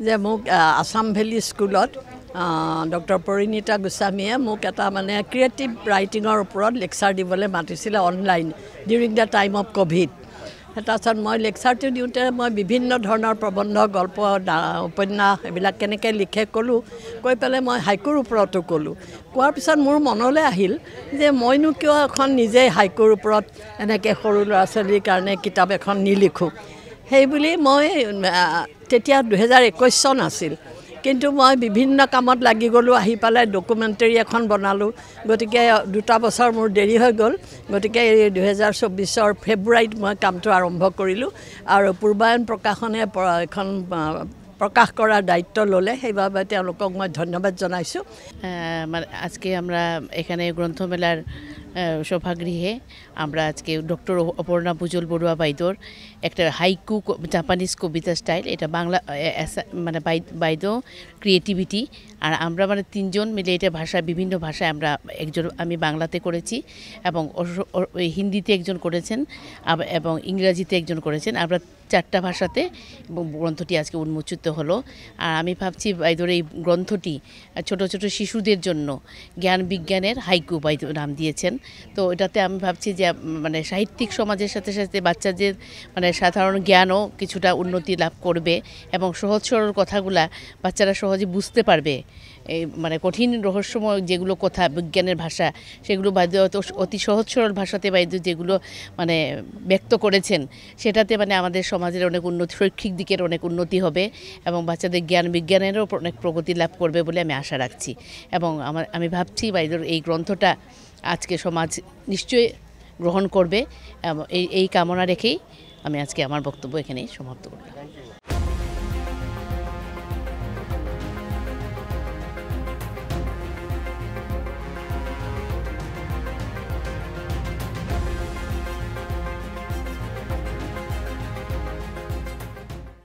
যে মোক আসাম ভেলী স্কুলত ডক্টৰ পৰিণীতা গোস্বামীয়ে মোক এটা মানে ক্ৰিয়েটিভ ৰাইটিঙৰ ওপৰত লেকচাৰ দিবলৈ মাতিছিলে online during the time of Covid. তাৰপিছত মই লেকচাৰটো দিওঁতে মই বিভিন্ন ধৰণৰ প্ৰবন্ধ গল্প উপন্যাস এইবিলাক কেনেকৈ লিখে ক'লোঁ। কৈ পেলাই মই হাইকুৰ ওপৰতো ক'লোঁ। কোৱাৰ পিছত মোৰ মনলৈ আহিল যে মইনো কিয় এখন নিজেই হাইকুৰ ওপৰত এনেকৈ সৰু ল'ৰা ছোৱালীৰ কাৰণে কিতাপ এখন নিলিখোঁ। সেইবুলি মই তেতিয়া 2021 চন আছিল, কিন্তু মই বিভিন্ন কামত লাগি গ'লোঁ। আহি পেলাই ডকুমেণ্টাৰী এখন বনালোঁ। গতিকে 2 বছৰ মোৰ দেৰি হৈ গ'ল। গতিকে 2024 ফেব্ৰুৱাৰীত মই কামটো আৰম্ভ কৰিলোঁ আৰু পূৰ্বায়ন প্ৰকাশনে এখন প্রকাশ করার দায়িত্ব ললে, সেইভাবে তেওঁলোকক মই ধন্যবাদ জানাইছোঁ। মানে আজকে আমরা এখানে গ্রন্থমেলার সভাগৃহে আমরা আজকে ডক্টর অপর্ণা পুজল বড়ুয়া বাইদোর একটা হাইকু জাপানিজ কবিতা স্টাইল, এটা বাংলা মানে বাইদো ক্রিয়েটিভিটি, আর আমরা মানে 3 জন মিলে এটা ভাষা বিভিন্ন ভাষায় আমরা আমি বাংলাতে করেছি এবং হিন্দিতে একজন করেছেন এবং ইংরেজিতে একজন করেছেন। আমরা 4টা ভাষাতে গ্রন্থটি আজকে উন্মোচিত হলো। আর আমি ভাবছি বাইদোর এই গ্রন্থটি ছোট ছোট শিশুদের জন্য জ্ঞান বিজ্ঞানের হাইকু বাইদো নাম দিয়েছেন। তো এটাতে আমি ভাবছি যে মানে সাহিত্যিক সমাজের সাথে সাথে বাচ্চাদের মানে সাধারণ জ্ঞানও কিছুটা উন্নতি লাভ করবে এবং সহজ সরল কথাগুলা বাচ্চারা সহজে বুঝতে পারবে। এই মানে কঠিন রহস্যময় যেগুলো কথা বিজ্ঞানের ভাষা, সেগুলো বাইদো অতি সহজ সরল ভাষাতে বাইদো যেগুলো মানে ব্যক্ত করেছেন, সেটাতে মানে আমাদের সমাজের অনেক উন্নতি, শৈক্ষিক দিকের অনেক উন্নতি হবে এবং বাচ্চাদের জ্ঞান বিজ্ঞানেরও অনেক প্রগতি লাভ করবে বলে আমি আশা রাখছি। এবং আমি ভাবছি বাইদোর এই গ্রন্থটা আজকে সমাজ নিশ্চয়ই গ্রহণ করবে। এই কামনা রেখেই আমি আজকে আমার বক্তব্য এখানেই সমাপ্ত করলাম।